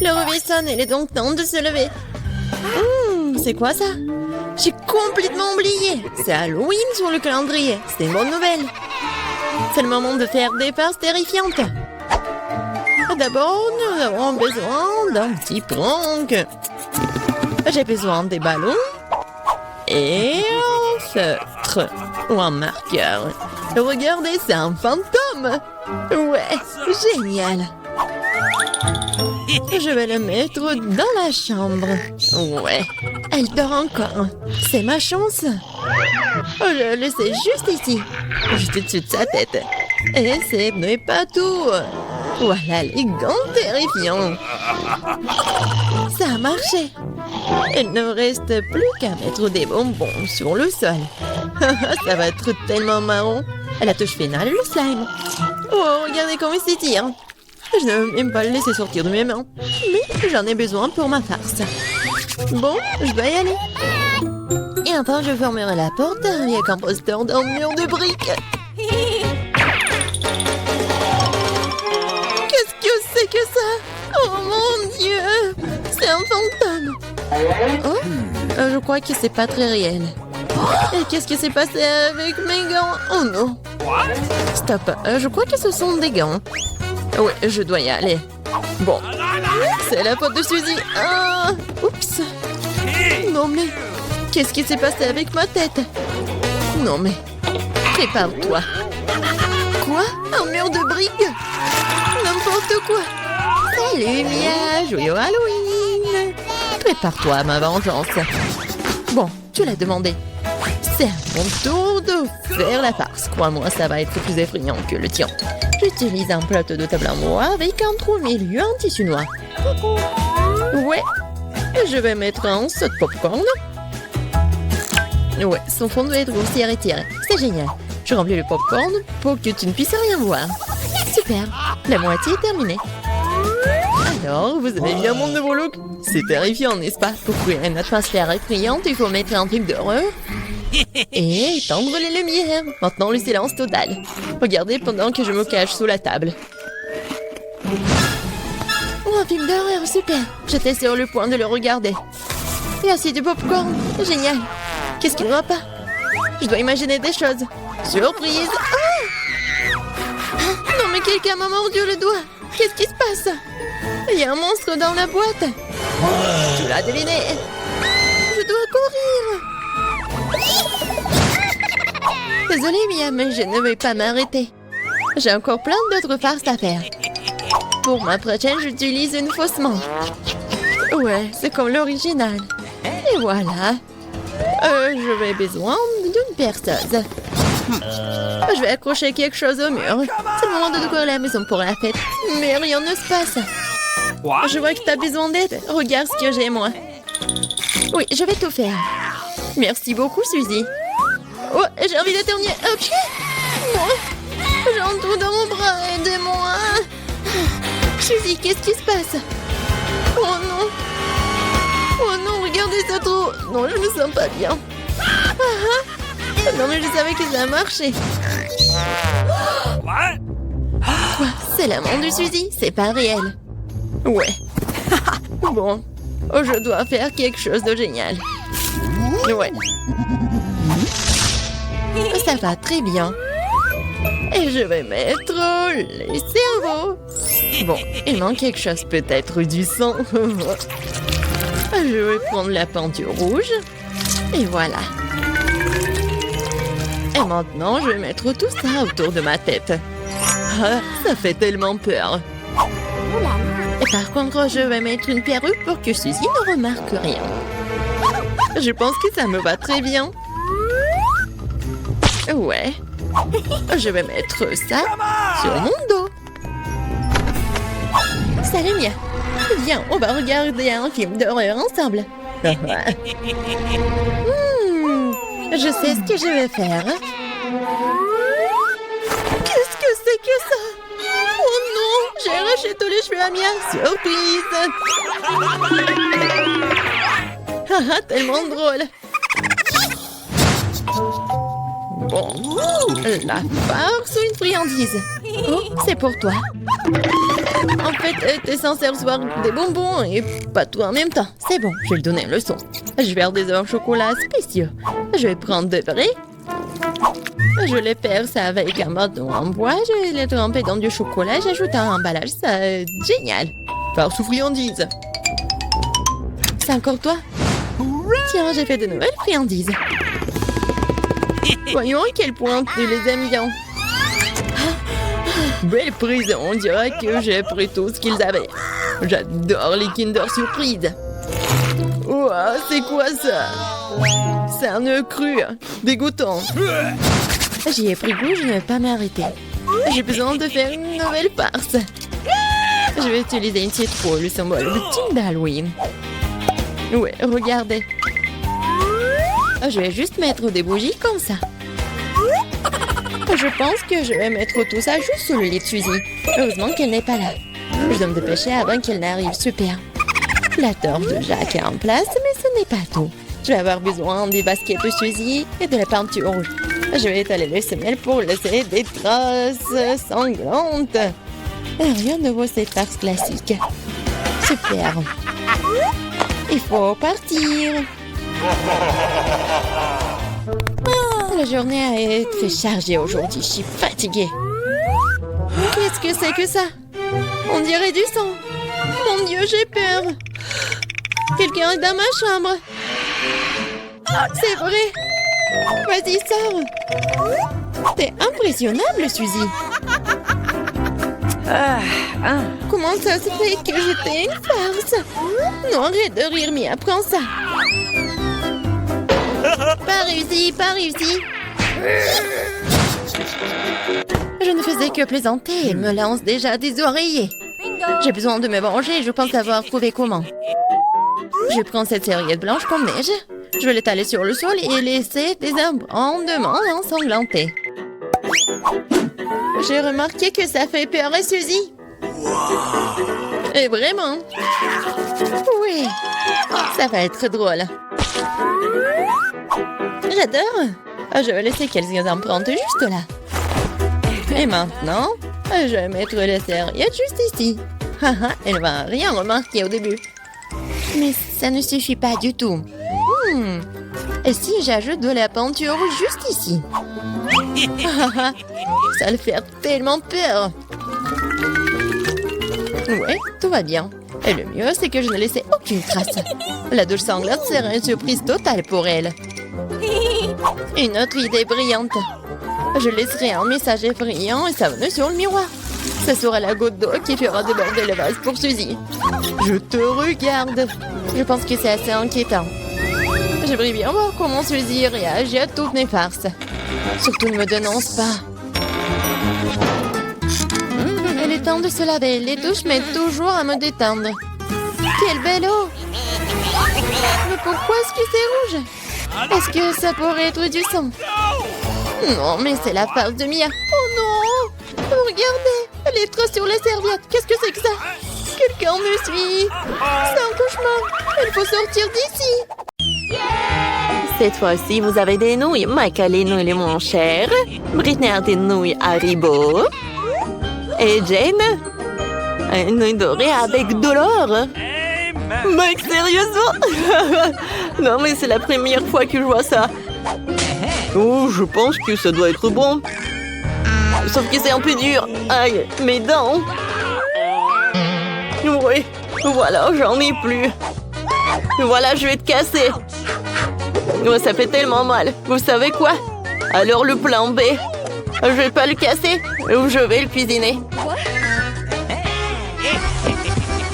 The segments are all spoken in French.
Le réveil sonne, il est donc temps de se lever. C'est quoi ça? J'ai complètement oublié. C'est Halloween sur le calendrier. C'est une bonne nouvelle. C'est le moment de faire des farces terrifiantes. D'abord, nous avons besoin d'un petit prank. J'ai besoin des ballons et un feutre ou un marqueur. Regardez, c'est un fantôme. Ouais, génial. Je vais le mettre dans la chambre. Ouais, elle dort encore. C'est ma chance. Je vais le laisser juste ici, juste au-dessus de sa tête. Et ce n'est pas tout. Voilà les gants terrifiants. Ça a marché. Il ne reste plus qu'à mettre des bonbons sur le sol. Ça va être tellement marrant. À la touche finale, le slime. Oh, regardez comment il s'étire. Je ne veux même pas le laisser sortir de mes mains. Mais j'en ai besoin pour ma farce. Bon, je dois y aller. Et enfin, je fermerai la porte avec un poster d'un mur de briques. Qu'est-ce que c'est que ça? Oh mon Dieu! C'est un fantôme. Oh, je crois que c'est pas très réel. Et qu'est-ce qui s'est passé avec mes gants? Oh non! Stop, je crois que ce sont des gants. Oui, je dois y aller. Bon, c'est la faute de Suzy. Ah, oups. Non mais, qu'est-ce qui s'est passé avec ma tête? Non mais, prépare-toi. Quoi? Un mur de briques? N'importe quoi. Salut Mia, joyeux Halloween. Prépare-toi à ma vengeance. Bon, tu l'as demandé. C'est à mon tour de faire la farce. Crois-moi, ça va être plus effrayant que le tien. J'utilise un plateau de table en bois avec un trou au milieu en tissu noir. Ouais, je vais mettre un saut de popcorn. Ouais, son fond doit être grossier et tiré. C'est génial. Je remplis le popcorn pour que tu ne puisses rien voir. Super, la moitié est terminée. Alors, vous avez bien mon nouveau look? C'est terrifiant, n'est-ce pas? Pour créer une atmosphère effrayante, il faut mettre un film d'horreur et étendre les lumières. Maintenant, le silence total. Regardez pendant que je me cache sous la table. Oh, un film d'horreur, super. J'étais sur le point de le regarder. Et aussi du popcorn. Génial. Qu'est-ce qu'il ne va pas? Je dois imaginer des choses. Surprise. Ah! Non, mais quelqu'un m'a mordu le doigt. Qu'est-ce qui se passe? Il y a un monstre dans la boîte. Tu l'as deviné. Je dois courir. Désolée, Mia, mais je ne vais pas m'arrêter. J'ai encore plein d'autres farces à faire. Pour ma prochaine, j'utilise une fausse manche. Ouais, c'est comme l'original. Et voilà. Je vais besoin d'une perceuse. Je vais accrocher quelque chose au mur. C'est le moment de décorer la maison pour la fête. Mais rien ne se passe. Je vois que tu as besoin d'aide. Regarde ce que j'ai, moi. Oui, je vais tout faire. Merci beaucoup, Suzy. Oh, j'ai envie d'éternuer. Ok. Moi, j'ai un trou dans mon bras. Aidez-moi. Suzy, qu'est-ce qui se passe? Oh non. Oh non, regardez ce trou. Non, je me sens pas bien. Non, mais je savais que ça marchait. Quoi? C'est la main de Suzy? C'est pas réel. Ouais. Bon. Oh, je dois faire quelque chose de génial. Ouais. Ça va très bien. Et je vais mettre les cerveaux. Bon, il manque quelque chose, peut-être du sang. Je vais prendre la peinture rouge. Et voilà. Et maintenant, je vais mettre tout ça autour de ma tête. Ah, ça fait tellement peur. Et par contre, je vais mettre une perruque pour que Suzy ne remarque rien. Je pense que ça me va très bien. Ouais. Je vais mettre ça sur mon dos. Salut Mia. Viens, on va regarder un film d'horreur ensemble. Je sais ce que je vais faire. Qu'est-ce que c'est que ça? Oh non, j'ai arraché tous les cheveux à Mia. Surprise. Tellement drôle. Bon, la farce ou une friandise? Oh, c'est pour toi. En fait, t'es censé recevoir des bonbons et pas tout en même temps. C'est bon, je vais lui donner une leçon. Je vais faire des œufs au chocolat spéciaux. Je vais prendre de vrais. Je les perce avec un bâton en bois. Je vais les tremper dans du chocolat. J'ajoute un emballage. C'est génial. Farce ou friandise. C'est encore toi? Tiens, j'ai fait de nouvelles friandises. Voyons à quel point tu les aimes bien. Belle prison, on dirait que j'ai pris tout ce qu'ils avaient. J'adore les Kinder Surprise. Ouah, c'est quoi ça? C'est un œuf cru, dégoûtant. J'y ai pris goût, je ne vais pas m'arrêter. J'ai besoin de faire une nouvelle farce. Je vais utiliser une citrouille, le symbole ultime d'Halloween. Ouais, regardez. Je vais juste mettre des bougies comme ça. Je pense que je vais mettre tout ça juste sur le lit de Suzy. Heureusement qu'elle n'est pas là. Je dois me dépêcher avant qu'elle n'arrive. Super. La torche de Jacques est en place, mais ce n'est pas tout. Je vais avoir besoin des baskets de Suzy et de la peinture rouge. Je vais étaler les semelles pour laisser des traces sanglantes. Rien de nouveau, c'est farce classique. Super. Il faut partir. La journée a été très chargée aujourd'hui. Je suis fatiguée. Qu'est-ce que c'est que ça? On dirait du sang. Mon Dieu, j'ai peur. Quelqu'un est dans ma chambre. C'est vrai. Vas-y, sors. T'es impressionnable, Suzy. Comment ça se fait que j'étais une farce? Non, arrête de rire, mais apprends ça. Pas réussi, pas réussi. Je ne faisais que plaisanter. Elle me lance déjà des oreillers. J'ai besoin de me venger. Je pense avoir trouvé comment. Je prends cette serviette blanche comme neige. Je vais l'étaler sur le sol et laisser des amendements ensanglantés. J'ai remarqué que ça fait peur à Suzy. Et vraiment. Oui, ça va être drôle. J'adore. Je vais laisser quelques empreintes juste là. Et maintenant, je vais mettre la serviette juste ici. Elle va rien remarquer au début. Mais ça ne suffit pas du tout. Et si j'ajoute de la peinture juste ici? Ça le fait tellement peur. Ouais, tout va bien. Et le mieux, c'est que je ne laissais aucune trace. La douche sanglante serait une surprise totale pour elle. Une autre idée brillante. Je laisserai un message effrayant et savonneux sur le miroir. Ce sera la goutte d'eau qui fera déborder le vase pour Suzy. Je te regarde. Je pense que c'est assez inquiétant. J'aimerais bien voir comment Suzy réagit à toutes mes farces. Surtout ne me dénonce pas. Il est temps de se laver. Les douches m'aident toujours à me détendre. Quelle belle eau! Mais pourquoi est-ce que c'est rouge? Est-ce que ça pourrait être du sang? Non, mais c'est la farce de Mia. Oh non! Regardez! Les traces sur la serviette. Qu'est-ce que c'est que ça? Quelqu'un me suit. C'est un cauchemar. Il faut sortir d'ici. Cette fois-ci, vous avez des nouilles. Mike a les nouilles les moins chères. Britney a des nouilles Haribo. Et Jane, une nouille dorée avec de l'or. Mike, sérieusement? Non, mais c'est la première fois que je vois ça. Oh, je pense que ça doit être bon. Sauf que c'est un peu dur. Aïe, mes dents. Oui, voilà, j'en ai plus. Voilà, je vais te casser. Oh, ça fait tellement mal. Vous savez quoi? Alors le plan B. Je vais pas le casser, je vais le cuisiner.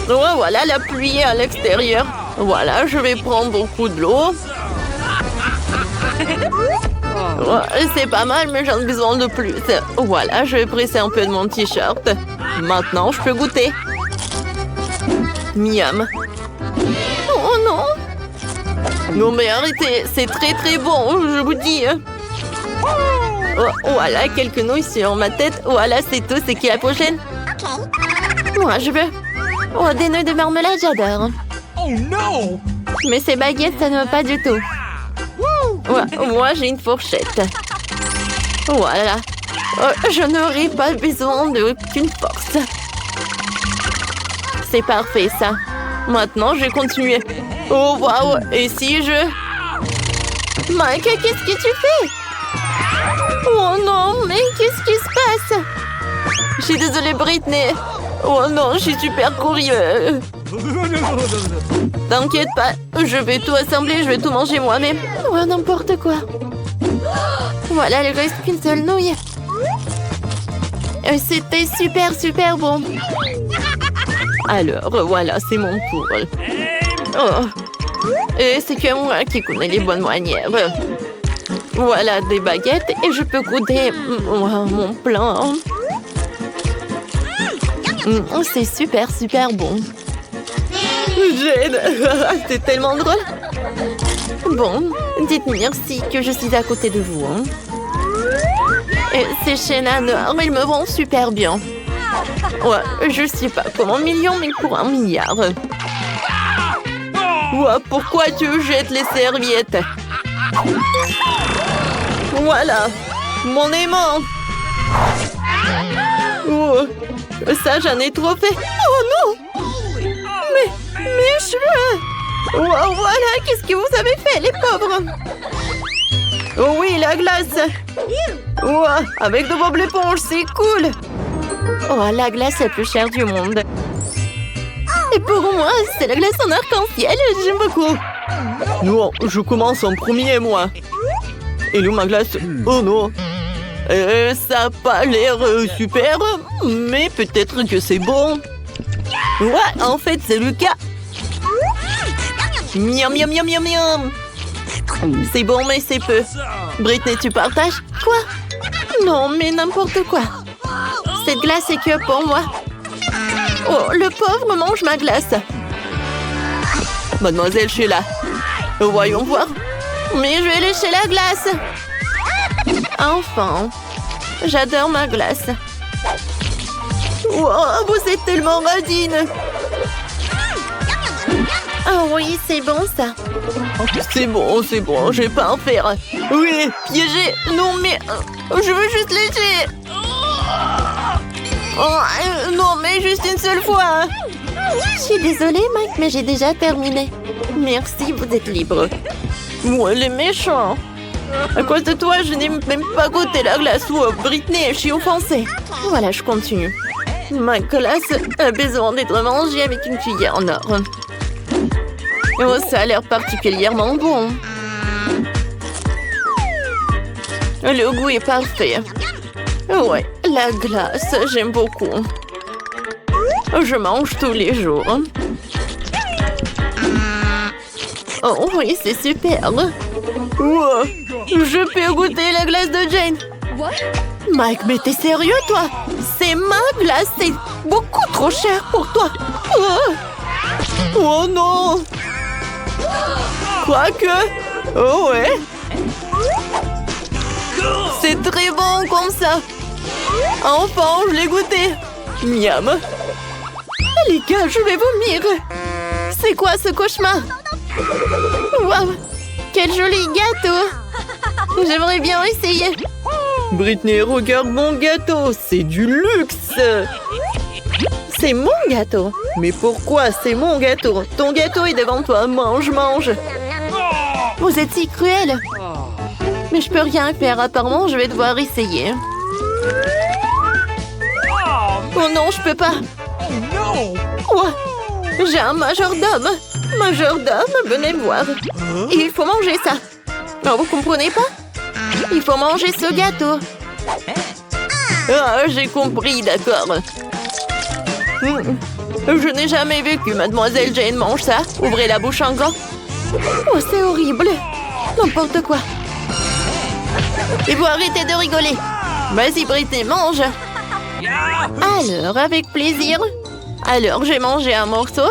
Oh, voilà la pluie à l'extérieur. Voilà, je vais prendre beaucoup de l'eau. Oh, c'est pas mal, mais j'en ai besoin de plus. Voilà, je vais presser un peu de mon t-shirt. Maintenant, je peux goûter. Miam. Oh non! Non mais arrêtez, c'est très très bon, je vous dis. Oh, voilà, quelques nouilles sur ma tête. Voilà, c'est tout, c'est qui la prochaine? Moi, je veux. Oh, des nouilles de marmelade, j'adore. Oh non! Mais ces baguettes, ça ne va pas du tout. Ouais, moi, j'ai une fourchette. Voilà. Oh, je n'aurai pas besoin d'aucune force. c'est parfait, ça. Maintenant, je vais continuer. Oh, waouh! Et si je... Mike, qu'est-ce que tu fais? Oh non, mais qu'est-ce qui se passe? Je suis désolée, Britney. Oh non, je suis super curieux. T'inquiète pas, je vais tout assembler, je vais tout manger moi-même. Oh, n'importe quoi. Voilà, il reste qu'une seule nouille. C'était super bon. Alors, voilà, c'est mon tour. Oh. Et c'est que moi qui connais les bonnes manières. Voilà des baguettes et je peux goûter mon plan. C'est super bon. Jane, c'est tellement drôle. Bon, dites merci que je suis à côté de vous. Et ces chaînes à noir, ils me vont super bien. Ouais, je sais pas comment million, mais pour 1 milliard. Ouais, pourquoi tu jettes les serviettes? Voilà, mon aimant. Oh, ça, j'en ai trop fait. Oh non! Mais mes cheveux! Oh, voilà, qu'est-ce que vous avez fait, les pauvres? Oh oui, la glace! Oh, avec de Bob l'éponge, c'est cool! Oh, la glace la plus chère du monde. Et pour moi, c'est la glace en arc-en-ciel, j'aime beaucoup. Non, je commence en premier, moi. Et nous, ma glace? Oh non! Ça n'a pas l'air super, mais peut-être que c'est bon. Ouais, en fait, c'est le cas. Miam, miam, miam, miam, miam. C'est bon, mais c'est peu. Britney, tu partages? Quoi? Non, mais n'importe quoi. Cette glace est que pour moi. Oh, le pauvre mange ma glace. Mademoiselle Sheila. Voyons voir. Mais je vais lécher la glace. Enfin. J'adore ma glace. Wow, vous êtes tellement radine. Ah oui, c'est bon ça. C'est bon, je vais pas en faire. Oui, piégé. Non, mais je veux juste lécher. Oh, non, mais juste une seule fois. Je suis désolée, Mike, mais j'ai déjà terminé. Merci, vous êtes libre. Ouais, les méchants. À cause de toi, je n'ai même pas goûté la glace. Oh, Britney, je suis offensée. Voilà, je continue. Ma glace a besoin d'être mangée avec une cuillère en or. Oh, ça a l'air particulièrement bon. Le goût est parfait. Ouais, la glace, j'aime beaucoup. Je mange tous les jours. Oh oui, c'est super. Wow, je peux goûter la glace de Jane. Mike, mais t'es sérieux, toi? C'est ma glace, c'est beaucoup trop cher pour toi. Oh non. Quoique. Oh ouais. C'est très bon comme ça. Enfin, je l'ai goûté. Miam. Les gars, je vais vomir. C'est quoi ce cauchemar? Waouh, quel joli gâteau. J'aimerais bien essayer. Britney, regarde mon gâteau. C'est du luxe. C'est mon gâteau. Mais pourquoi c'est mon gâteau? Ton gâteau est devant toi. Mange, mange. Vous êtes si cruel. Mais je peux rien faire. Apparemment, je vais devoir essayer. Oh non, je peux pas. Quoi? J'ai un majordome. Majordome, venez me voir. Il faut manger ça. Non, vous comprenez pas? Il faut manger ce gâteau. Ah, j'ai compris, d'accord. Je n'ai jamais vu que Mademoiselle Jane mange ça. Ouvrez la bouche en grand. Oh, c'est horrible. N'importe quoi. Et vous arrêtez de rigoler. Vas-y, Britney, mange. Alors, avec plaisir. Alors, j'ai mangé un morceau.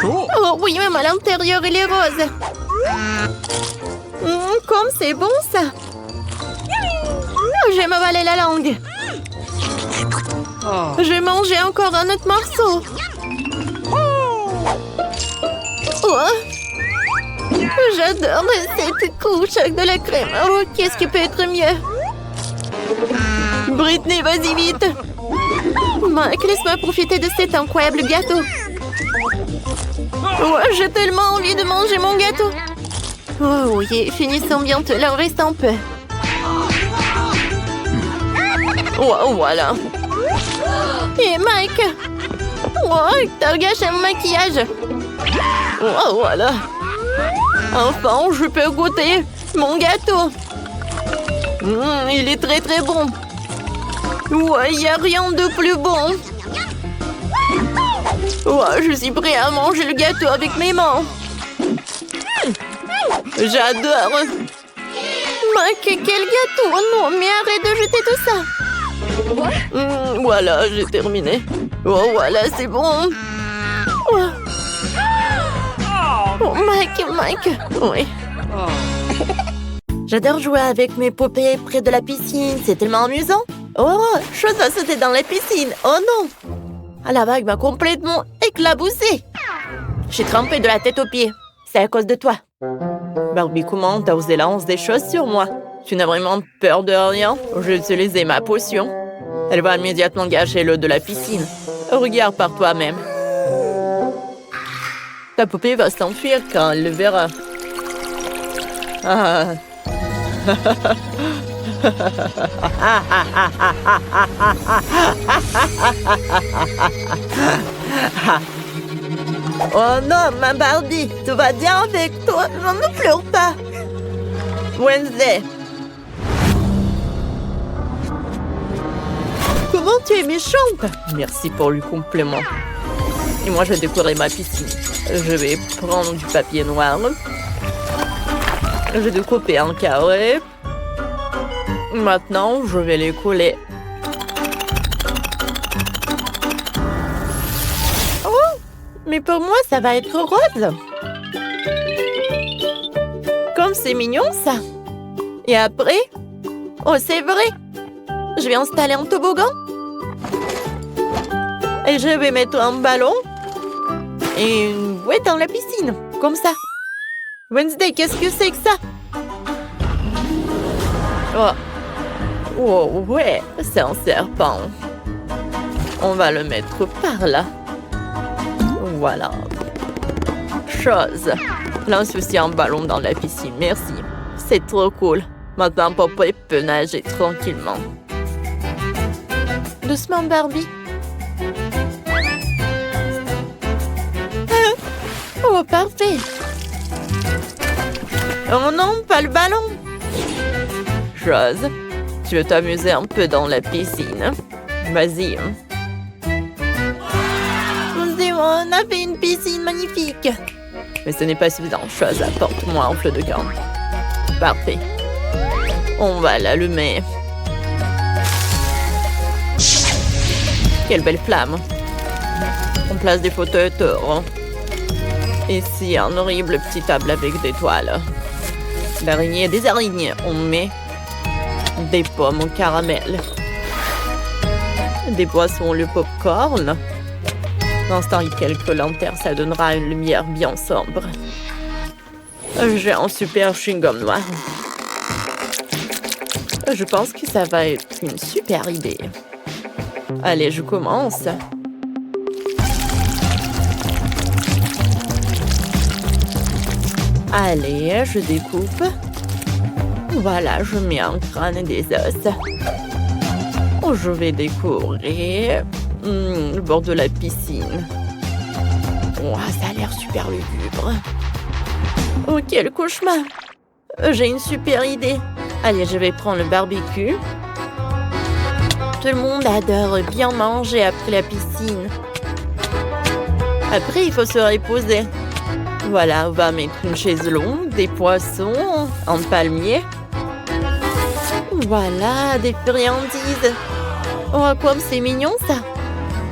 Oh oui, même à l'intérieur, il est rose. Comme c'est bon, ça. Je vais m'avaler la langue. Je vais manger encore un autre morceau. Oh. J'adore cette couche avec de la crème. Oh, qu'est-ce qui peut être mieux? Britney, vas-y vite. Mike, laisse-moi profiter de cet incroyable gâteau. Oh, j'ai tellement envie de manger mon gâteau. Oh oui, finissons bientôt, là, on reste un peu. Oh, voilà. Et Mike. Oh, t'as gâché mon maquillage. Oh, voilà. Enfin, je peux goûter mon gâteau. Il est très très bon. Ouais, il n'y a rien de plus bon. Ouais, je suis prêt à manger le gâteau avec mes mains. J'adore. Mike, quel gâteau. Oh non, mais arrête de jeter tout ça. Voilà, j'ai terminé. Oh, voilà, c'est bon. Oh, oh Mike. Oui. J'adore jouer avec mes poupées près de la piscine. C'est tellement amusant. Oh, chose va sauter dans la piscine. Oh non. Ah, la vague m'a complètement éclaboussée. J'ai trempé de la tête aux pieds. C'est à cause de toi. Barbie, comment t'as osé lancer des choses sur moi? Tu n'as vraiment peur de rien? J'ai utilisé ma potion. Elle va immédiatement gâcher l'eau de la piscine. Regarde par toi-même. Ta poupée va s'enfuir quand elle le verra. Ah. Oh non, ma Barbie, tout va bien avec toi? Non, ne pleure pas. Wednesday. Comment tu es méchante? Merci pour le compliment. Et moi, je vais décorer ma piscine. Je vais prendre du papier noir. Je vais découper en carré. Maintenant, je vais les coller. Oh, mais pour moi, ça va être rose. Comme c'est mignon, ça. Et après? Oh, c'est vrai. Je vais installer un toboggan. Et je vais mettre un ballon et une bouée dans la piscine. Comme ça. Wednesday, qu'est-ce que c'est que ça? Oh. Oh, ouais, c'est un serpent. On va le mettre par là. Voilà. Chose. Lance aussi un ballon dans la piscine, merci. C'est trop cool. Maintenant, Papa peut nager tranquillement. Doucement, Barbie. Oh, parfait. Oh non, pas le ballon. Chose. Tu veux t'amuser un peu dans la piscine? Vas-y. On a fait une piscine magnifique. Mais ce n'est pas suffisant. Chose, apporte-moi un flot de camp. Parfait. On va l'allumer. Quelle belle flamme. On place des fauteuils autour. Ici, un horrible petit table avec des toiles. D'araignées, des araignées. On met des pommes au caramel. Des boissons, le popcorn. Dans ce temps, et quelques lanternes, ça donnera une lumière bien sombre. J'ai un super chewing-gum noir. Je pense que ça va être une super idée. Allez, je commence. Allez, je découpe. Voilà, je mets un crâne et des os. Je vais décorer le bord de la piscine. Oh, ça a l'air super lugubre. Oh, quel cauchemar! J'ai une super idée. Allez, je vais prendre le barbecue. Tout le monde adore bien manger après la piscine. Après, il faut se reposer. Voilà, on va mettre une chaise longue, des poissons, un palmier. Voilà, des friandises. Oh, comme c'est mignon, ça.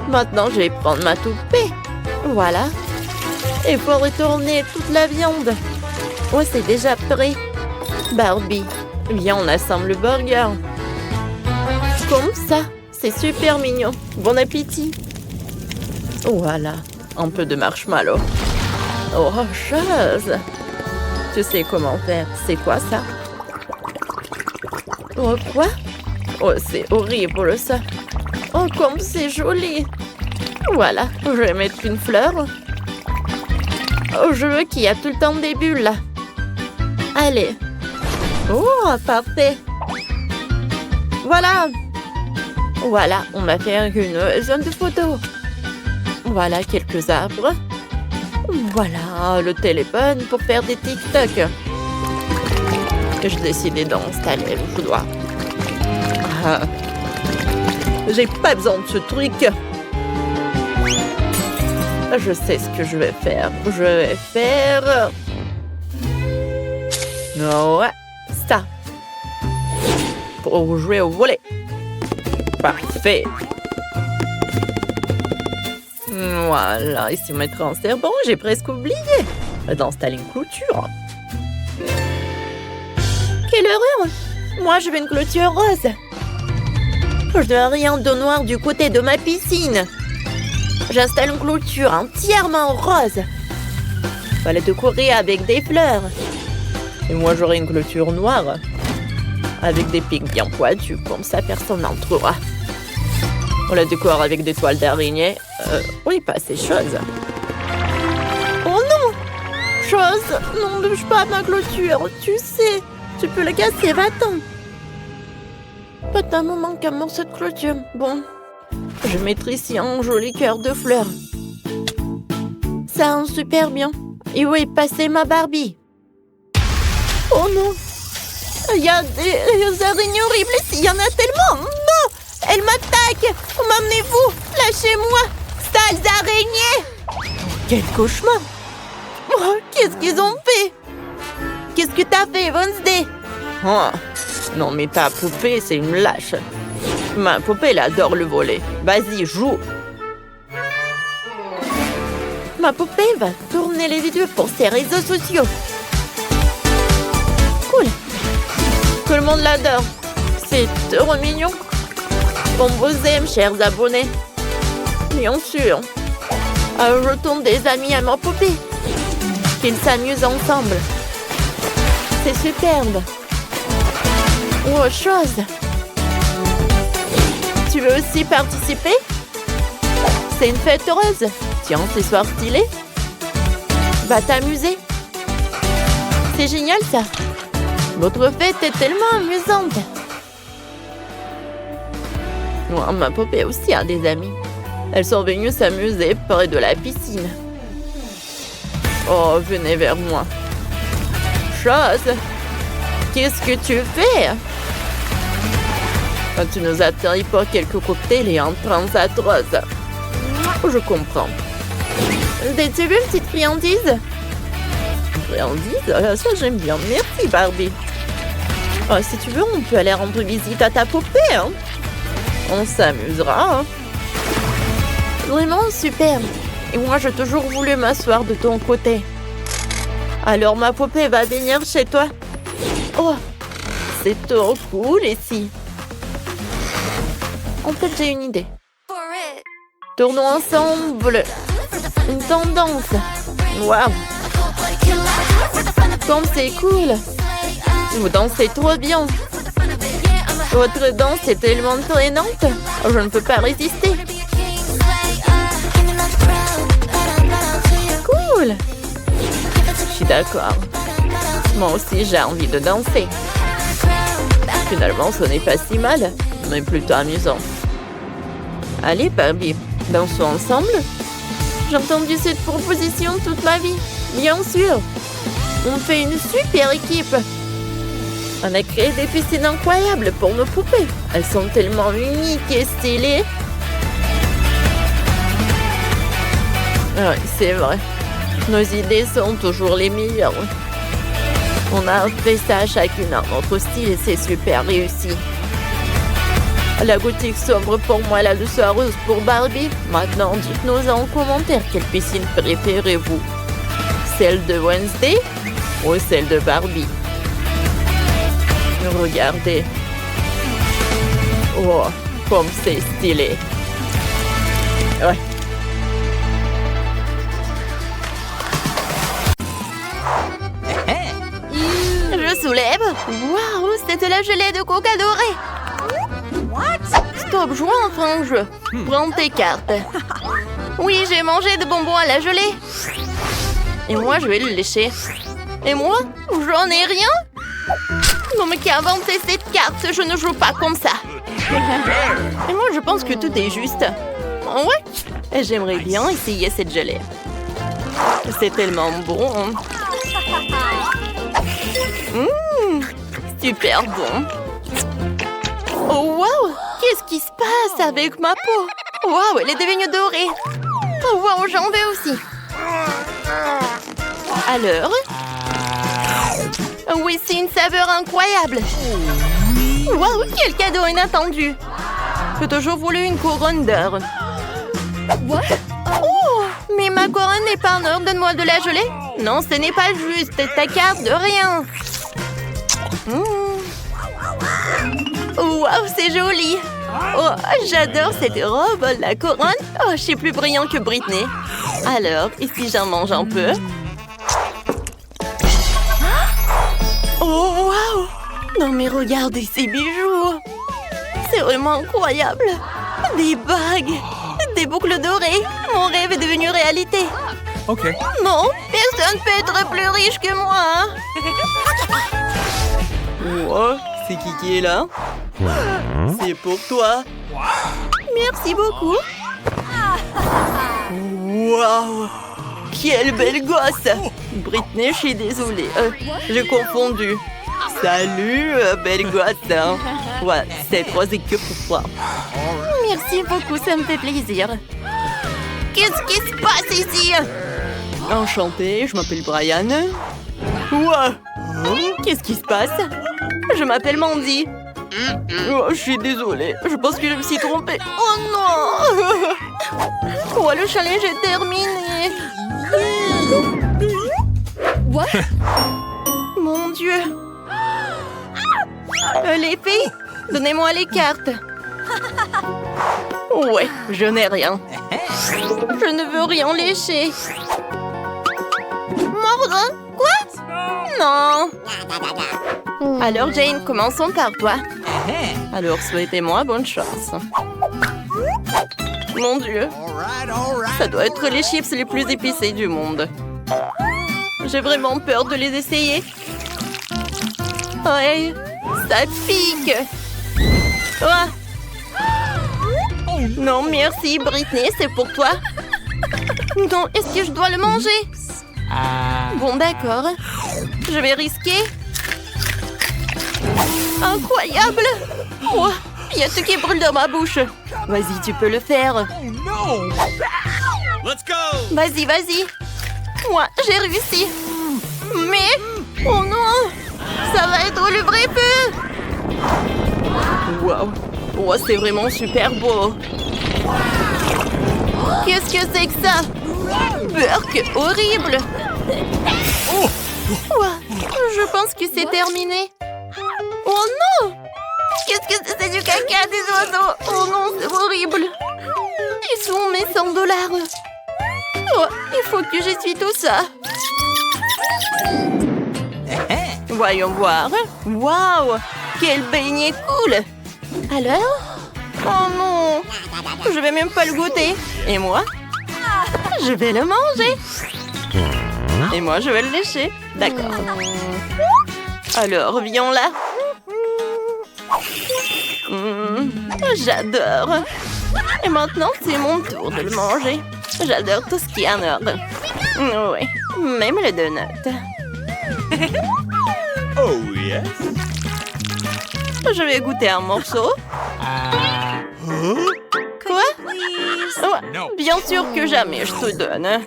Maintenant, je vais prendre ma toupée. Voilà. Et pour retourner toute la viande. Oh, c'est déjà prêt. Barbie, viens, on assemble le burger. Comme ça, c'est super mignon. Bon appétit. Voilà, un peu de marshmallow. Oh, chose. Tu sais comment faire. C'est quoi ça? Oh, quoi? Oh, c'est horrible ça. Oh, comme c'est joli. Voilà, je vais mettre une fleur. Oh, je veux qu'il y a tout le temps des bulles là. Allez. Oh, parfait. Voilà. Voilà, on va faire une zone de photos. Voilà quelques arbres. Voilà le téléphone pour faire des TikTok. J'ai décidé d'installer le couloir. Ah. J'ai pas besoin de ce truc. Je sais ce que je vais faire. Je vais faire... Ouais, ça. Pour jouer au volley. Parfait. Voilà, ici mes transferts. Bon, j'ai presque oublié d'installer une clôture. Quelle horreur! Moi, je veux une clôture rose. Je veux rien de noir du côté de ma piscine. J'installe une clôture entièrement rose. Voilà, décorer avec des fleurs. Et moi, j'aurai une clôture noire. Avec des pics bien pointus, comme ça, personne n'entrera. On la décore avec des toiles d'araignée. Oui, pas ces choses. Oh non! Chose! Non, ne touche pas à ma clôture, tu sais. Tu peux la casser, va-t'en. Putain, me manque un morceau de clôture. Bon, je vais mettre ici un joli cœur de fleurs. Ça rend super bien. Et où est passée ma Barbie? Oh non! Il y a des araignées horribles ici, il y en a tellement! Non! Elle m'attaque! M'emmenez-vous! Lâchez-moi! Sales araignées! Quel cauchemar! Oh, qu'est-ce qu'ils ont fait? Qu'est-ce que t'as fait, Wednesday? Oh, non, mais ta poupée, c'est une lâche. Ma poupée, elle adore le volley. Vas-y, joue! Ma poupée va tourner les vidéos pour ses réseaux sociaux. Cool! Tout le monde l'adore. C'est trop mignon. On vous aime, chers abonnés. Bien sûr. Je tourne des amis à ma poupée. Qu'ils s'amusent ensemble. C'est superbe. Ou autre chose. Tu veux aussi participer? C'est une fête heureuse. Tiens, ces soirs stylés. Va t'amuser. C'est génial ça. Votre fête est tellement amusante. Oh, ma poupée aussi a des amis. Elles sont venues s'amuser près de la piscine. Oh, venez vers moi. Chose, qu'est-ce que tu fais? Tu nous as servi pour quelques cocktails et un trans atroce. Je comprends. Tu veux une petite friandise? Friandise? Ça, j'aime bien. Merci, Barbie. Oh, si tu veux, on peut aller rendre visite à ta poupée. Hein? On s'amusera. Hein? Vraiment super. Et moi, j'ai toujours voulu m'asseoir de ton côté. Alors, ma poupée va venir chez toi. Oh, c'est trop cool ici. En fait, j'ai une idée. Tournons ensemble une tendance. Waouh! Comme c'est cool! Vous dansez trop bien! Votre danse est tellement traînante, je ne peux pas résister. Cool! Je suis d'accord. Moi aussi, j'ai envie de danser. Finalement, ce n'est pas si mal, mais plutôt amusant. Allez, Barbie, dansons ensemble. J'ai entendu cette proposition toute ma vie. Bien sûr. On fait une super équipe. On a créé des piscines incroyables pour nos poupées. Elles sont tellement uniques et stylées. Oui, c'est vrai. Nos idées sont toujours les meilleures. On a fait ça chacune à notre style et c'est super réussi. La gothique sombre pour moi, la douceur rose pour Barbie. Maintenant, dites-nous en commentaire quelle piscine préférez-vous? Celle de Wednesday ou celle de Barbie? Regardez. Oh, comme c'est stylé. Ouais. Je soulève. Waouh, c'est de la gelée de coca dorée. Top, jouons enfin au jeu. Prends tes cartes. Oui, j'ai mangé de bonbons à la gelée. Et moi, je vais le lécher. Et moi, j'en ai rien. Non, mais qui a inventé cette carte? Je ne joue pas comme ça. Et moi, je pense que tout est juste. Ouais. Et j'aimerais bien essayer cette gelée. C'est tellement bon. Super bon. Oh, wow! Qu'est-ce qui se passe avec ma peau? Wow, elle est devenue dorée. Oh, wow, j'en veux aussi. Alors? Oui, c'est une saveur incroyable. Wow, quel cadeau inattendu. J'ai toujours voulu une couronne d'or. What? Oh, mais ma couronne n'est pas en or. Donne-moi de la gelée. Non, ce n'est pas juste. Ta carte de rien. Wow, c'est joli. Oh, j'adore cette robe. La couronne. Oh, je suis plus brillant que Britney. Alors, et si j'en mange un peu? Oh, wow! Non, mais regardez ces bijoux! C'est vraiment incroyable! Des bagues! Des boucles dorées! Mon rêve est devenu réalité! Ok. Non, personne ne peut être plus riche que moi! Wow, c'est qui est là? C'est pour toi! Merci beaucoup! Wow! Quelle belle gosse! Britney, je suis désolée. J'ai confondu. Salut, belle gosse. Ouais, cette rose est que pour toi. Merci beaucoup, ça me fait plaisir. Qu'est-ce qui se passe ici? Enchantée, je m'appelle Brian. Ouais. Qu'est-ce qui se passe? Je m'appelle Mandy. Oh, je suis désolée. Je pense que je me suis trompée. Oh non! Ouais, le challenge est terminé. What? Mon Dieu! Les filles, donnez-moi les cartes. Ouais, je n'ai rien. Je ne veux rien lécher. Mordre? Quoi? Non. Alors Jane, commençons par toi. Alors souhaitez-moi bonne chance. Mon Dieu, ça doit être les chips les plus épicés du monde. J'ai vraiment peur de les essayer. Ouais, ça pique. Oh. Non, merci, Britney, c'est pour toi. Non, est-ce que je dois le manger? Bon, d'accord. Je vais risquer. Incroyable! Oh, il y a tout qui brûle dans ma bouche. Vas-y, tu peux le faire. Vas-y, vas-y. Moi, j'ai réussi. Mais... Oh non! Ça va être le vrai feu! Wow! Oh, c'est vraiment super beau. Qu'est-ce que c'est que ça? Burk, horrible! Oh, je pense que c'est terminé. Oh non! Qu'est-ce que c'est du caca des oiseaux? Oh non, c'est horrible! Ils sont mes $100. Oh, il faut que j'essuie tout ça. Voyons voir. Waouh! Quel beignet cool! Alors? Oh non! Je vais même pas le goûter. Et moi? Je vais le manger. Et moi, je vais le lécher. D'accord. Alors, viens là. J'adore. Et maintenant, c'est mon tour de le manger. J'adore tout ce qui est en ordre. Oui, même le donut. Oh, yes. Je vais goûter un morceau. Quoi? Ouais, bien sûr que jamais je te donne.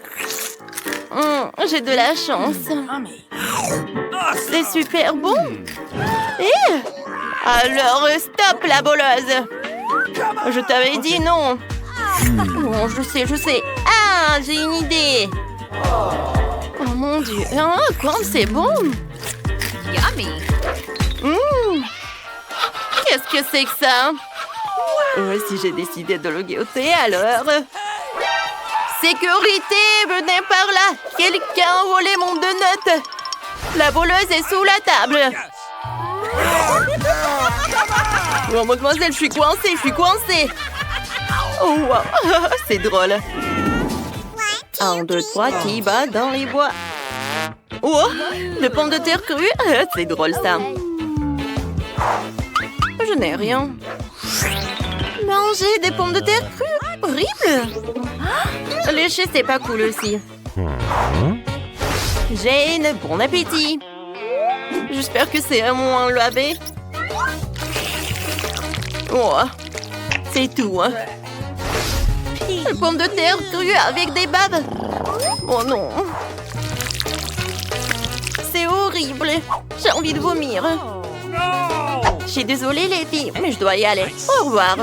J'ai de la chance. C'est super bon. Et alors, stop la boleuse. Je t'avais dit non. Bon, je sais. Ah, j'ai une idée. Oh mon Dieu. Ah, comme c'est bon. Yummy. Qu'est-ce que c'est que ça? Ouais, si j'ai décidé de le goûter, alors... Sécurité, venez par là. Quelqu'un a volé mon donut. La voleuse est sous la table. Oh, mademoiselle, je suis coincée. Oh, wow. C'est drôle. 1, 2, 3, qui bat dans les bois? Oh, de pommes de terre crues. C'est drôle, ça. Je n'ai rien. Manger des pommes de terre crues? Horrible. Lécher, c'est pas cool aussi. Jane, bon appétit. J'espère que c'est moins lavé. Oh, c'est tout. Hein. Des pommes de terre crues avec des babes. Oh non. C'est horrible. J'ai envie de vomir. Je suis désolée les filles, mais je dois y aller. Au revoir.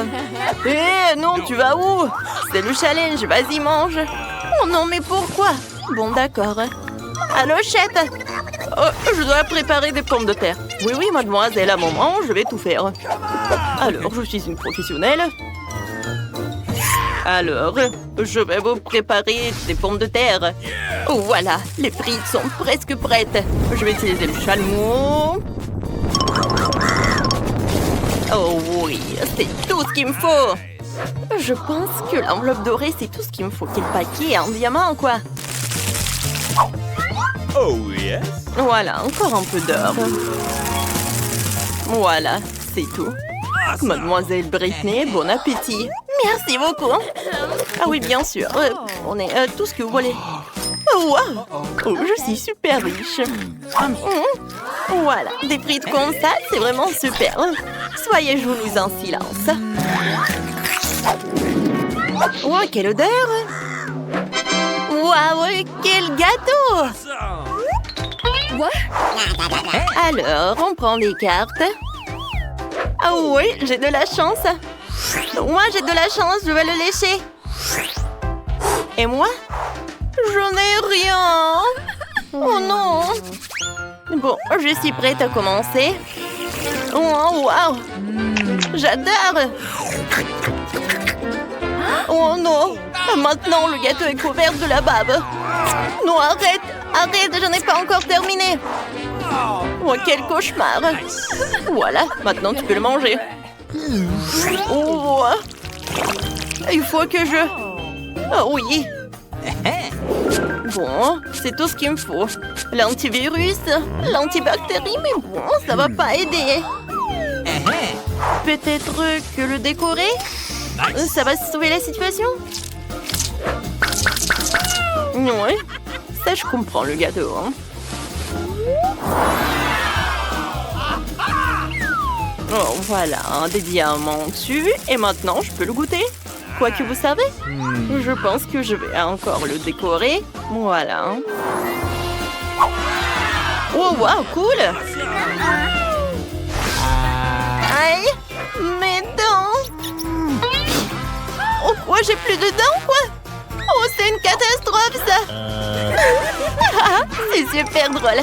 Eh non, tu vas où? C'est le challenge, vas-y mange. Oh non, mais pourquoi? Bon, d'accord. Allô, Chette. Oh, je dois préparer des pommes de terre. Oui, mademoiselle, à un moment, je vais tout faire. Alors, je suis une professionnelle. Alors, je vais vous préparer des pommes de terre. Oh, voilà, les frites sont presque prêtes. Je vais utiliser le chalumeau. Oh oui, c'est tout ce qu'il me faut. Je pense que l'enveloppe dorée, c'est tout ce qu'il me faut. Quel paquet, un diamant, quoi. Oh yes. Voilà, encore un peu d'or. Voilà, c'est tout. Mademoiselle Britney, bon appétit. Merci beaucoup. Ah oui, bien sûr. On est tout ce que vous voulez. Oh, wow. Oh, je suis super riche. Voilà, des frites comme ça, c'est vraiment super. Soyez joués en silence. Oh, quelle odeur! Waouh, quel gâteau! Alors, on prend des cartes. Ah oui, j'ai de la chance. Moi, j'ai de la chance, je vais le lécher. Et moi? Je n'ai rien. Oh non. Bon, je suis prête à commencer. Oh, wow. J'adore. Oh non. Maintenant, le gâteau est couvert de la bave. Non, arrête. Arrête, je n'ai pas encore terminé. Oh, quel cauchemar. Voilà, maintenant tu peux le manger. Oh. Il faut que je... Ah oui. Bon, c'est tout ce qu'il me faut. L'antivirus, l'antibactérie, mais bon, ça va pas aider. Peut-être que le décorer, ça va sauver la situation. Ouais, ça je comprends le gâteau. Hein. Oh, voilà, des diamants dessus. Et maintenant, je peux le goûter. Quoi que vous savez, je pense que je vais encore le décorer. Voilà. Oh, wow, cool. Aïe, mes dents. Oh, quoi, j'ai plus de dents, quoi. Oh, c'est une catastrophe, ça. C'est super drôle.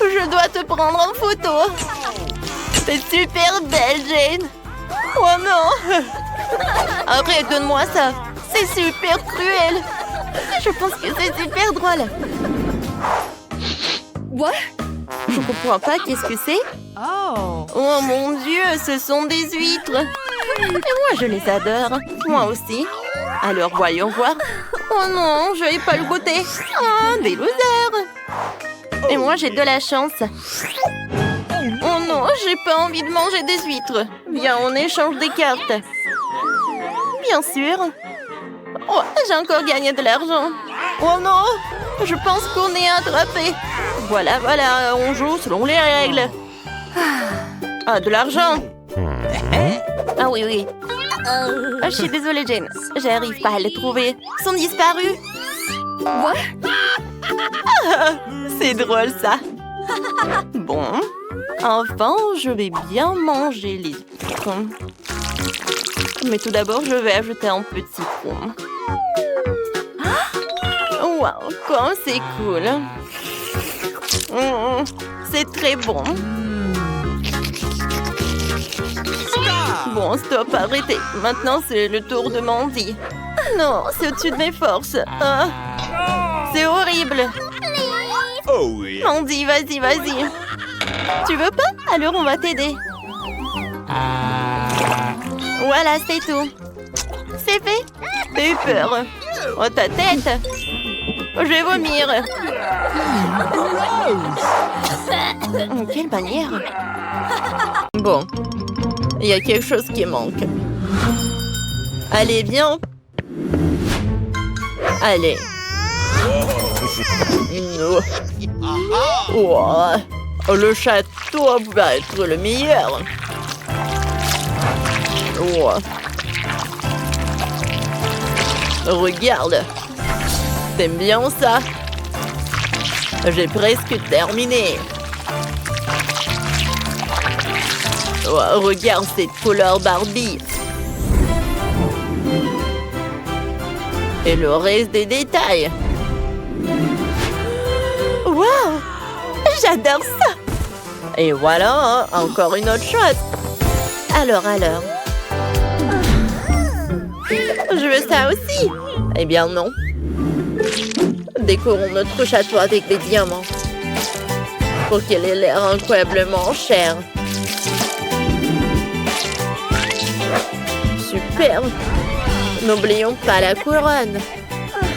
Je dois te prendre en photo. C'est super belle, Jane. Oh non. Arrête, donne-moi ça. C'est super cruel. Je pense que c'est super drôle. What? Je comprends pas, qu'est-ce que c'est? Oh mon Dieu, ce sont des huîtres. Et moi, je les adore. Moi aussi. Alors, voyons voir. Oh non, je vais pas le goûter. Ah, des losers. Et moi, j'ai de la chance. Oh non, j'ai pas envie de manger des huîtres. Viens, on échange des cartes. Bien sûr. Oh, j'ai encore gagné de l'argent. Oh non, je pense qu'on est attrapés. Voilà, voilà, on joue selon les règles. Ah, de l'argent. Ah oui, oui. Je suis désolée, Jane. J'arrive pas à les trouver. Ils sont disparus. Ah, c'est drôle, ça. Bon. Enfin, je vais bien manger les huîtres. Mais tout d'abord, je vais ajouter un peu de citron. Waouh, comme c'est cool. C'est très bon. Bon, stop, arrêtez. Maintenant, c'est le tour de Mandy. Non, c'est au-dessus de mes forces. Ah, c'est horrible. Oh oui. Mandy, vas-y, vas-y. Tu veux pas? Alors, on va t'aider. Voilà, c'est tout. C'est fait. T'as eu peur. Oh, ta tête. Je vais vomir. Quelle manière. Bon, il y a quelque chose qui manque. Allez, viens. Allez. Oh, le château va être le meilleur. Oh. Regarde. T'aimes bien ça? J'ai presque terminé. Oh, regarde cette couleur Barbie. Et le reste des détails. Wow! J'adore ça! Et voilà, encore une autre chose. Alors. Je veux ça aussi. Eh bien non. Décorons notre château avec des diamants. Pour qu'il ait l'air incroyablement cher. Super. N'oublions pas la couronne.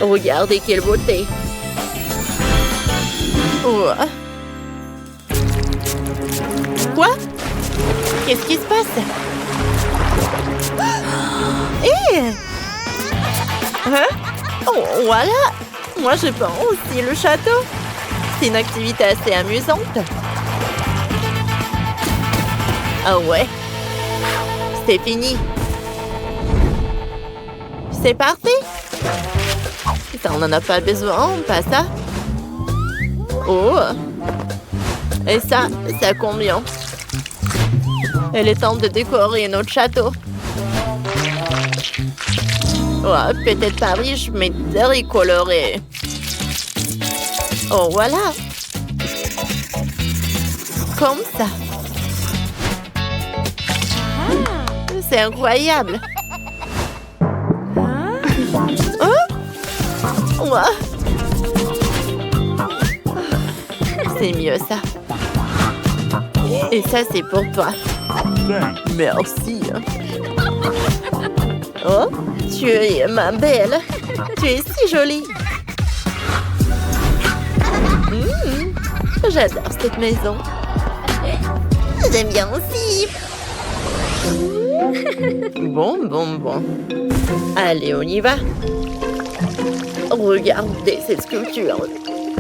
Regardez quelle beauté. Oh. Quoi? Qu'est-ce qui se passe? Hein? Oh, voilà. Moi, je prends aussi le château. C'est une activité assez amusante. Ah ouais. C'est fini. C'est parti. Ça, on n'en a pas besoin, pas ça. Oh. Et ça combien? Il est temps de décorer notre château. Oh, peut-être pas riche, mais très coloré. Oh, voilà. Comme ça. C'est incroyable. Oh? Ouais. C'est mieux, ça. Et ça, c'est pour toi. Merci. Oh, tu es ma belle. Tu es si jolie. J'adore cette maison. J'aime bien aussi. Bon. Allez, on y va. Regardez cette sculpture.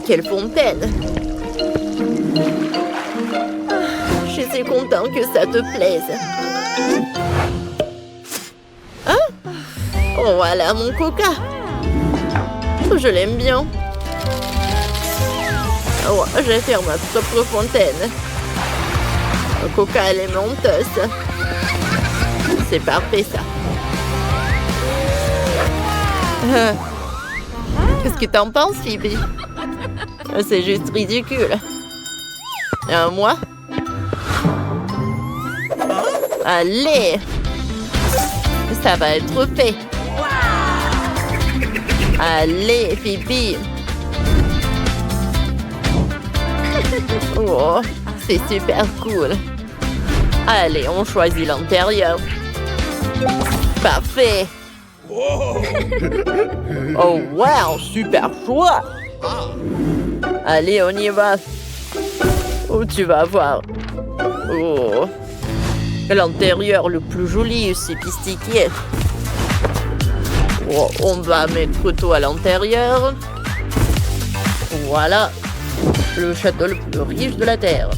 Quelle fontaine. Je suis content que ça te plaise. Hein? Oh, voilà mon coca. Je l'aime bien. Oh, je vais faire ma propre fontaine. Le coca, elle est menteuse. C'est parfait, ça. Qu'est-ce que t'en penses, Phoebe? C'est juste ridicule. Moi? Allez! Ça va être fait. Allez, Phoebe! Oh, c'est super cool. Allez, on choisit l'intérieur. Parfait. Oh, wow, super choix. Allez, on y va. Oh, tu vas voir. Oh, l'intérieur le plus joli et sophistiqué. Oh, on va mettre tout à l'intérieur. Voilà. Le château le plus riche de la Terre.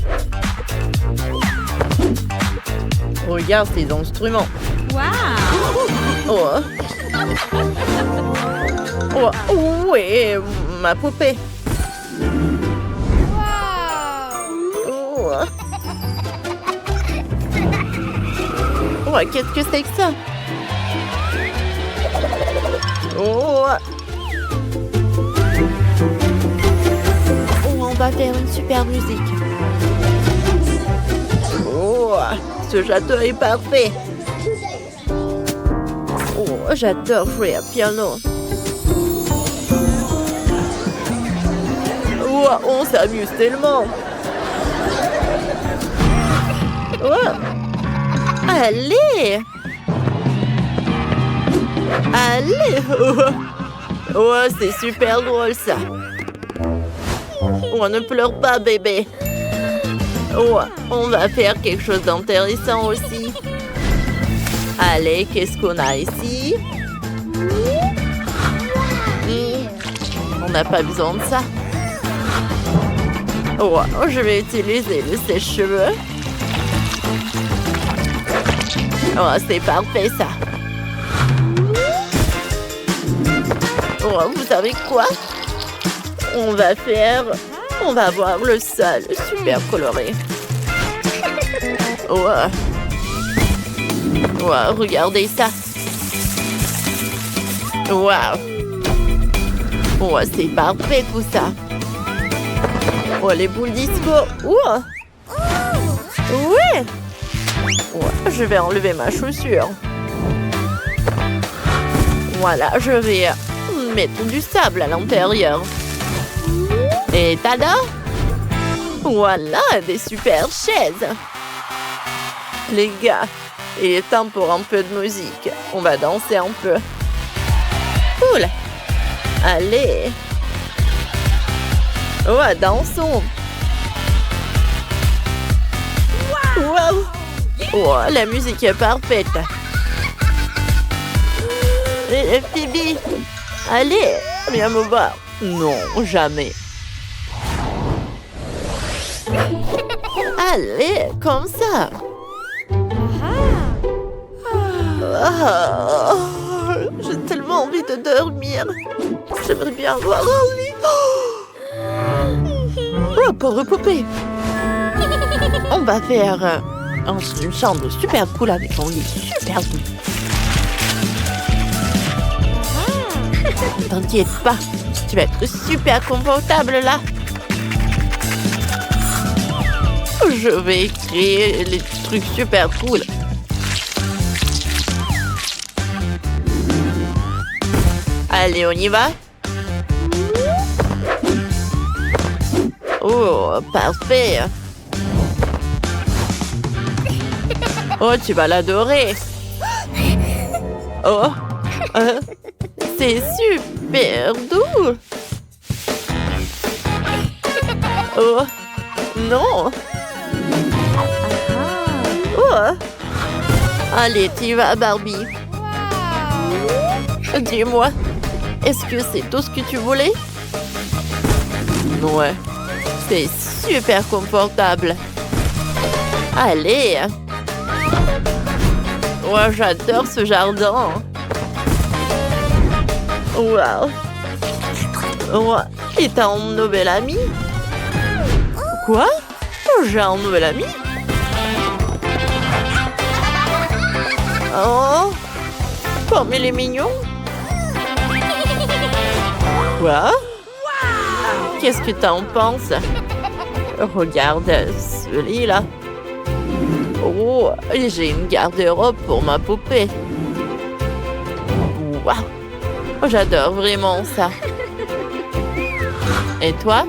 Regarde ces instruments. Wow. Oh, oui, ma poupée. Wow. Oh, qu'est-ce que c'est que ça? Oh. On va faire une super musique. Oh, ce château est parfait. Oh, j'adore jouer à piano. Oh, on s'amuse tellement. Oh. Allez! Allez! Oh, c'est super drôle ça. Oh, ne pleure pas, bébé. Oh, on va faire quelque chose d'intéressant aussi. Allez, qu'est-ce qu'on a ici? On n'a pas besoin de ça. Oh, je vais utiliser le sèche-cheveux. Oh, c'est parfait ça. Oh, vous savez quoi? On va avoir le sol super coloré. Oh. Wow, regardez ça. Wow. Oh, c'est parfait tout ça. Oh, les boules disco. Oh. Ouais. Oh, je vais enlever ma chaussure. Voilà, je vais mettre du sable à l'intérieur. Et tada! Voilà, des super chaises. Les gars, il est temps pour un peu de musique. On va danser un peu. Cool. Allez. Oh, dansons. Wow. Oh, la musique est parfaite. Phoebe, allez, viens me voir. Non, jamais. Allez, comme ça. Oh, j'ai tellement envie de dormir. J'aimerais bien avoir un lit. Oh, pauvre poupée. On va faire une chambre super cool avec un lit super cool. Ne t'inquiète pas, tu vas être super confortable là. Je vais créer les trucs super cool. Allez, on y va. Oh, parfait. Oh, tu vas l'adorer. Oh, c'est super doux. Oh, non. Oh. Allez, tu vas, Barbie. Dis-moi, est-ce que c'est tout ce que tu voulais? Ouais, c'est super confortable. Allez. Ouais, j'adore ce jardin. Wow. Ouais. Et t'as un nouvel ami? Quoi? J'ai un nouvel ami? Oh, comme il est mignon. Quoi? Qu'est-ce que t'en penses? Regarde celui-là. Oh, j'ai une garde-robe pour ma poupée. Waouh! J'adore vraiment ça. Et toi?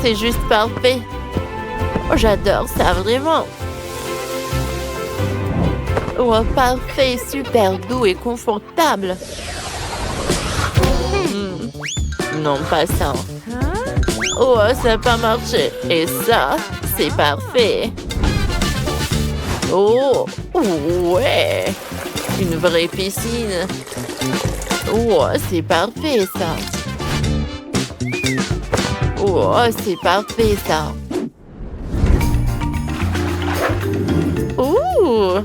C'est juste parfait. J'adore ça vraiment. Oh, parfait, super doux et confortable. Non, pas ça. Oh, ça n'a pas marché. Et ça, c'est parfait. Oh, ouais. Une vraie piscine. Oh, c'est parfait, ça. Oh, c'est parfait, ça. Oh.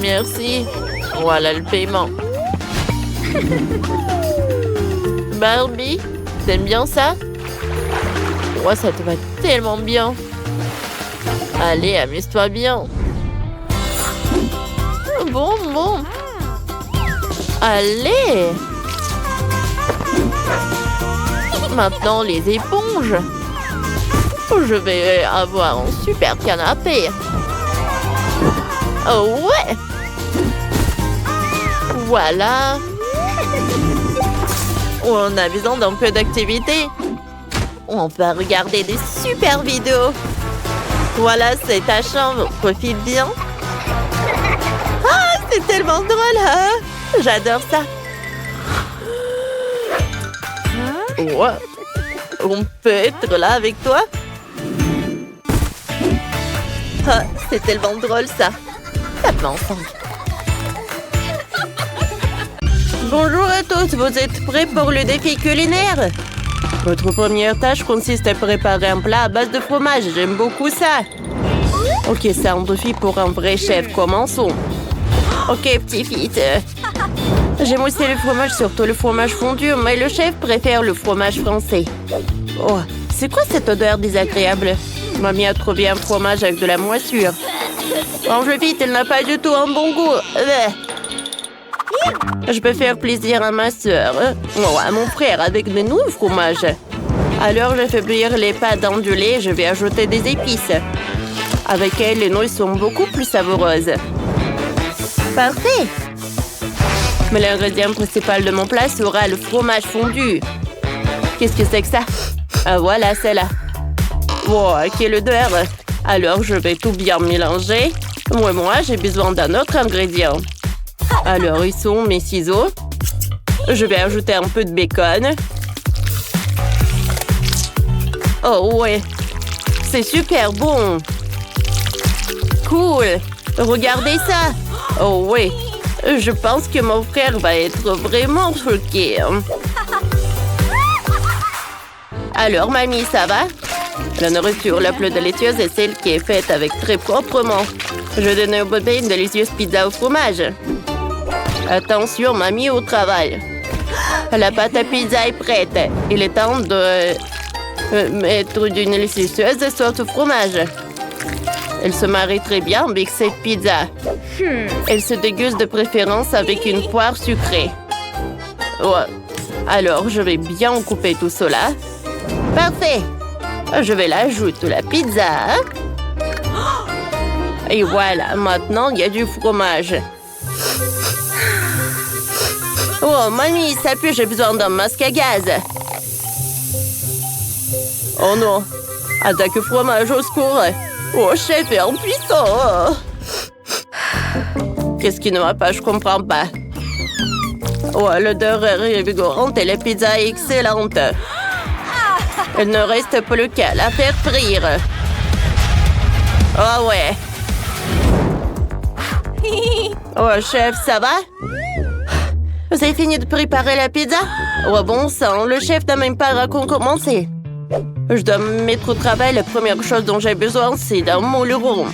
Merci. Voilà le paiement. Barbie, t'aimes bien ça? Ouais, ça te va tellement bien. Allez, amuse-toi bien. Bon. Allez. Maintenant, les éponges. Je vais avoir un super canapé. Oh ouais. Voilà. On a besoin d'un peu d'activité. On va regarder des super vidéos. Voilà, c'est ta chambre. Profite bien. Ah, c'est tellement drôle, hein? J'adore ça. Ouais. On peut être là avec toi? Ah, c'est tellement drôle, ça. Tapons ensemble. Bonjour à tous, vous êtes prêts pour le défi culinaire? Votre première tâche consiste à préparer un plat à base de fromage. J'aime beaucoup ça. Ok, ça en défi pour un vrai chef. Commençons. Ok, petit-fils. J'aime aussi le fromage, surtout le fromage fondu, mais le chef préfère le fromage français. Oh, c'est quoi cette odeur désagréable? Mamie a trouvé un fromage avec de la moisissure. Mange vite, elle n'a pas du tout un bon goût. Je peux faire plaisir à ma soeur, ou à mon frère avec de nouveaux fromages. Alors, je fais bouillir les pâtes dans du lait et je vais ajouter des épices. Avec elles, les nouilles sont beaucoup plus savoureuses. Parfait! Mais l'ingrédient principal de mon plat sera le fromage fondu. Qu'est-ce que c'est que ça? Ah voilà, c'est là. Wow, quelle odeur! Alors, je vais tout bien mélanger. Moi, j'ai besoin d'un autre ingrédient. Alors, ils sont mes ciseaux. Je vais ajouter un peu de bacon. Oh ouais, c'est super bon. Cool, regardez ça. Oh ouais, je pense que mon frère va être vraiment choqué. Alors, mamie, ça va? La nourriture la plus délicieuse est celle qui est faite avec très proprement. Je donne au bébé une délicieuse pizza au fromage. Attention, mamie, au travail. La pâte à pizza est prête. Il est temps de mettre une délicieuse sauce au fromage. Elle se marie très bien avec cette pizza. Elle se déguste de préférence avec une poire sucrée. Ouais. Alors, je vais bien couper tout cela. Parfait. Je vais l'ajouter à la pizza. Et voilà, maintenant, il y a du fromage. Oh, mamie, ça pue, j'ai besoin d'un masque à gaz. Oh non, attaque fromage au secours. Oh, chef est impuissant. Qu'est-ce qui ne va pas, je comprends pas. Oh, l'odeur est revigorante et la pizza est excellente. Il ne reste plus qu'à la faire frire. Oh ouais. Oh, chef, ça va? Vous avez fini de préparer la pizza? Oh, bon sang, le chef n'a même pas commencé. Je dois me mettre au travail. La première chose dont j'ai besoin, c'est d'un moule rond.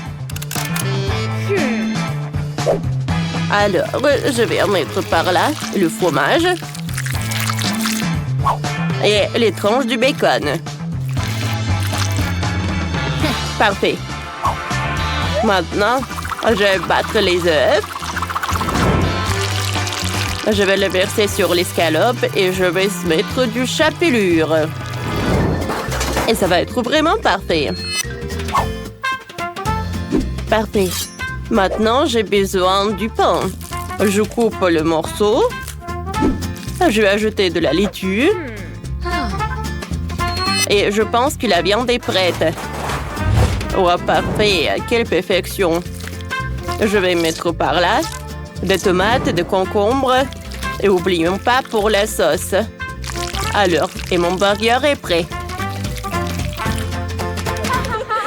Alors, je vais en mettre par là le fromage et les tranches du bacon. Parfait. Maintenant, je vais battre les œufs. Je vais le verser sur l'escalope et je vais mettre du chapelure. Et ça va être vraiment parfait. Parfait. Maintenant, j'ai besoin du pain. Je coupe le morceau. Je vais ajouter de la laitue. Et je pense que la viande est prête. Oh, parfait. Quelle perfection. Je vais mettre par là des tomates, des concombres. Et n'oublions pas pour la sauce. Alors, et mon burger est prêt.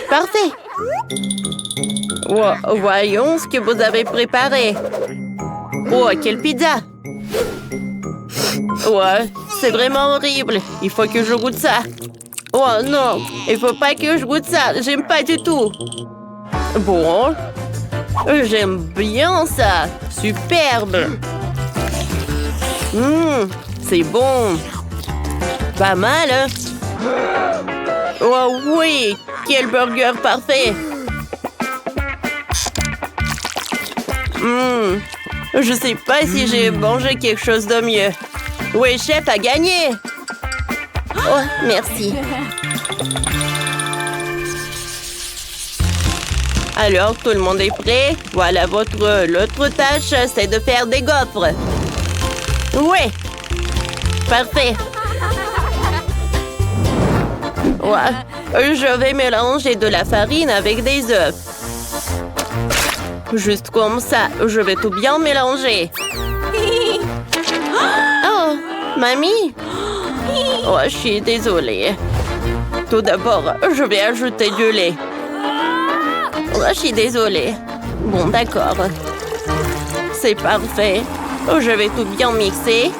Parfait. Oh, voyons ce que vous avez préparé. Oh, quelle pizza. Ouais, c'est vraiment horrible. Il faut que je goûte ça. Oh non, il faut pas que je goûte ça. J'aime pas du tout. Bon, j'aime bien ça. Superbe. C'est bon. Pas mal, hein? Oh oui, quel burger parfait. Je sais pas si j'ai mangé quelque chose de mieux. Oui, chef a gagné. Oh, merci. Alors, tout le monde est prêt? Voilà l'autre tâche, c'est de faire des gaufres. Oui. Parfait. Ouais, Je vais mélanger de la farine avec des œufs. Juste comme ça, je vais tout bien mélanger. Oh, mamie. Oh, je suis désolée. Tout d'abord, je vais ajouter du lait. Oh, je suis désolée. Bon, d'accord. C'est parfait. Je vais tout bien mixer.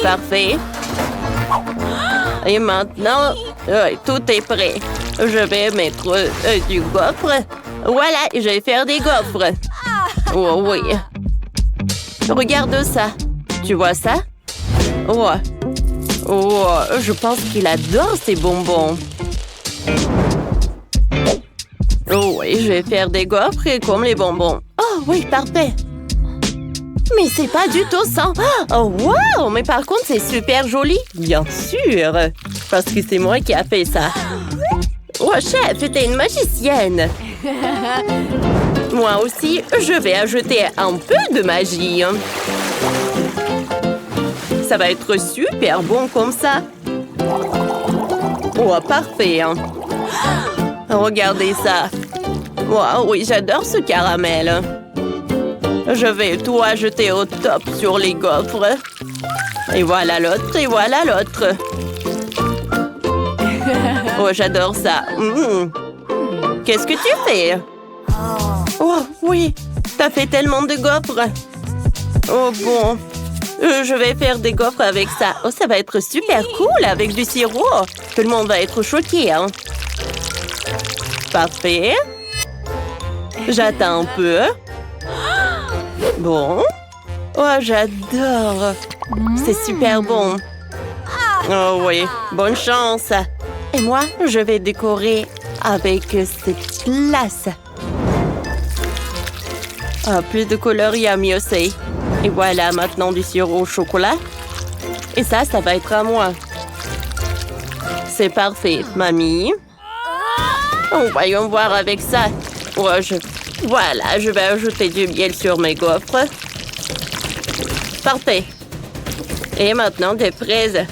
Parfait. Et maintenant, tout est prêt. Je vais mettre du gaufre. Voilà, je vais faire des gaufres. Oh oui. Regarde ça. Tu vois ça? Oh. Oh, je pense qu'il adore ces bonbons. Oh oui, je vais faire des gaufres comme les bonbons. Oh oui, parfait. Mais c'est pas du tout ça. Oh wow, mais par contre c'est super joli. Bien sûr, parce que c'est moi qui a fait ça. Oh chef, t'es une magicienne. Moi aussi, je vais ajouter un peu de magie. Ça va être super bon comme ça. Oh, parfait. Regardez ça. Oh, oui, j'adore ce caramel. Je vais tout ajouter au top sur les gaufres. Et voilà l'autre, et voilà l'autre. Oh, j'adore ça. Qu'est-ce que tu fais? Oh, oui, t'as fait tellement de gaufres. Oh, bon. Je vais faire des gaufres avec ça. Oh, ça va être super cool avec du sirop. Tout le monde va être choqué, hein. Parfait. J'attends un peu. Bon. Oh, j'adore. C'est super bon. Oh oui, bonne chance. Et moi, je vais décorer avec cette glace. Oh, plus de coloris, mieux c'est. Et voilà, maintenant du sirop au chocolat. Et ça va être à moi. C'est parfait, mamie. Oh, voyons voir avec ça. Oh, voilà, je vais ajouter du miel sur mes gaufres. Parfait. Et maintenant des fraises.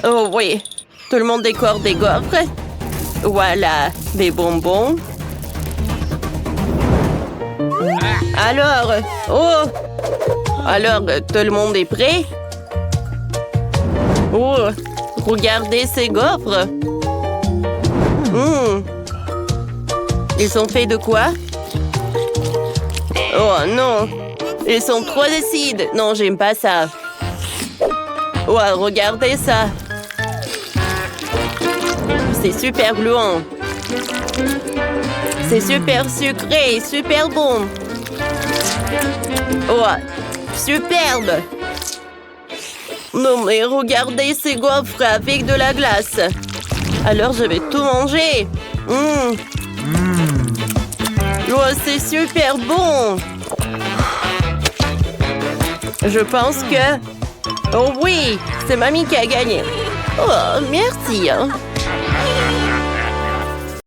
Oh oui, tout le monde décore des gaufres. Voilà, des bonbons. Alors, tout le monde est prêt? Oh, regardez ces gaufres. Ils sont faits de quoi? Oh non, ils sont trop acides. Non, j'aime pas ça. Oh, regardez ça. C'est super gluant. C'est super sucré, super bon. Oh, superbe. Non, mais regardez ces gaufres avec de la glace. Alors, je vais tout manger. Oh, c'est super bon. Je pense que... Oh oui, c'est mamie qui a gagné. Oh, merci.